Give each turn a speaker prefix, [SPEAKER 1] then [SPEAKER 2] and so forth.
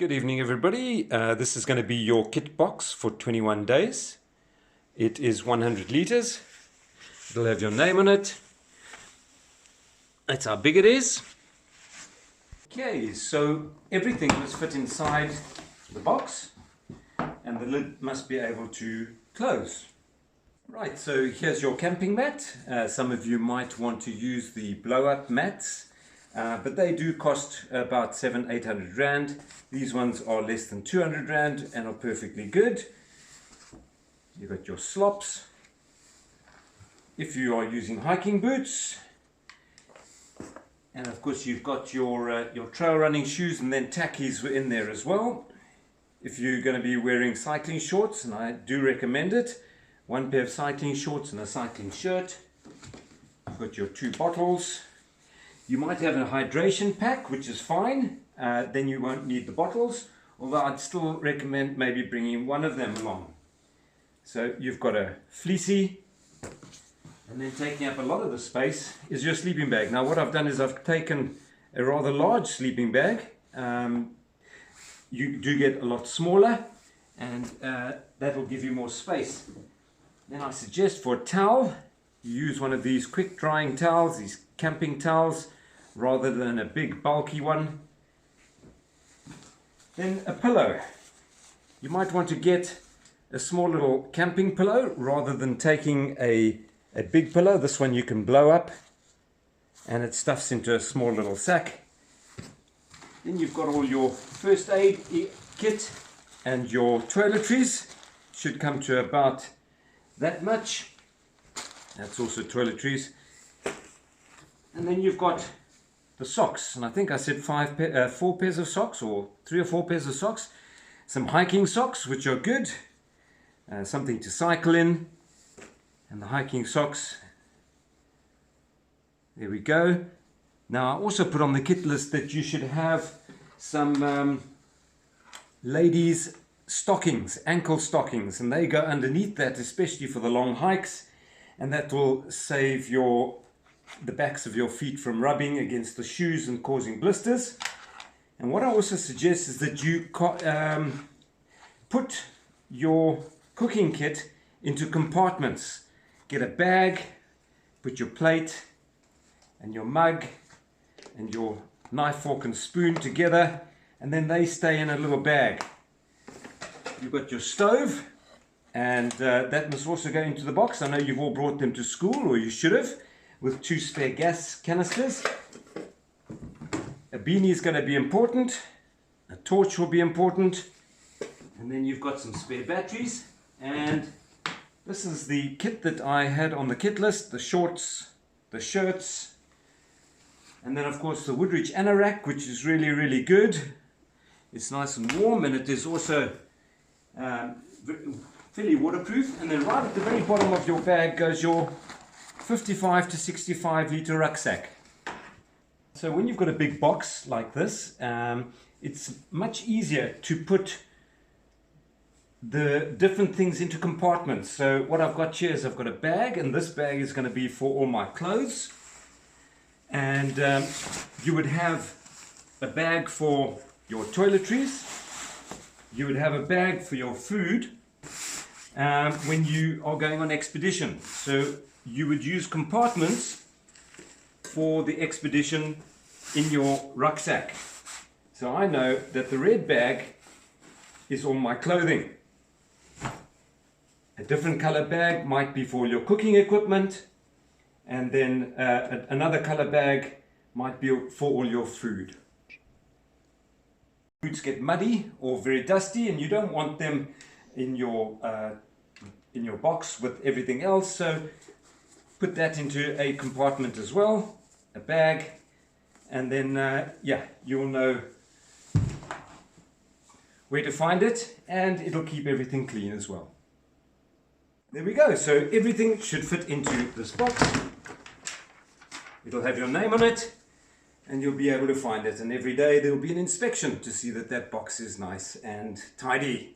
[SPEAKER 1] Good evening, everybody. This is going to be your kit box for 21 days. It is 100 liters. It'll have your name on it. That's how big it is. Okay, so everything must fit inside the box and the lid must be able to close. Right, so here's your camping mat. Some of you might want to use the blow-up mats. But they do cost about 700-800 rand. These ones are less than 200 rand and are perfectly good. You've got your slops. If you are using hiking boots, and of course you've got your trail running shoes, and then tackies were in there as well. If you're going to be wearing cycling shorts, and I do recommend it, one pair of cycling shorts and a cycling shirt. You've got your 2 bottles. You might have a hydration pack, which is fine. Then you won't need the bottles, although I'd still recommend maybe bringing one of them along. So you've got a fleecy, and then taking up a lot of the space is your sleeping bag. Now what I've done is I've taken a rather large sleeping bag. You do get a lot smaller, and that will give you more space. Then I suggest for a towel, you use one of these quick drying towels, these camping towels, rather than a big bulky one. Then a pillow. You might want to get a small little camping pillow rather than taking a big pillow. This one you can blow up and it stuffs into a small little sack. Then you've got all your first aid kit, and your toiletries should come to about that much. That's also toiletries. And then you've got the socks, and I think I said 4 pairs of socks, or 3 or 4 pairs of socks. Some hiking socks, which are good, something to cycle in, and the hiking socks. There we go. Now I also put on the kit list that you should have some ladies' stockings, ankle stockings, and they go underneath that, especially for the long hikes, and that will save the backs of your feet from rubbing against the shoes and causing blisters. And what I also suggest is that you put your cooking kit into compartments. Get a bag, put your plate and your mug and your knife, fork and spoon together, and then they stay in a little bag. You've got your stove, and that must also go into the box. I know you've all brought them to school, or you should have, with 2 spare gas canisters. A beanie is going to be important. A torch will be important. And then you've got some spare batteries. And this is the kit that I had on the kit list. The shorts, the shirts, and then of course the Woodridge anorak, which is really, really good. It's nice and warm, and it is also fairly waterproof. And then right at the very bottom of your bag goes your 55 to 65 litre rucksack. So when you've got a big box like this, it's much easier to put the different things into compartments. So what I've got here is I've got a bag, and this bag is going to be for all my clothes. And you would have a bag for your toiletries. You would have a bag for your food when you are going on expedition. So you would use compartments for the expedition in your rucksack. So I know that the red bag is all my clothing. A different color bag might be for your cooking equipment, and then another color bag might be for all your food. Boots get muddy or very dusty, and you don't want them in your box with everything else, so put that into a compartment as well, a bag, and then yeah, you'll know where to find it, and it'll keep everything clean as well. There we go. So everything should fit into this box. It'll have your name on it, and you'll be able to find it, and every day there will be an inspection to see that that box is nice and tidy.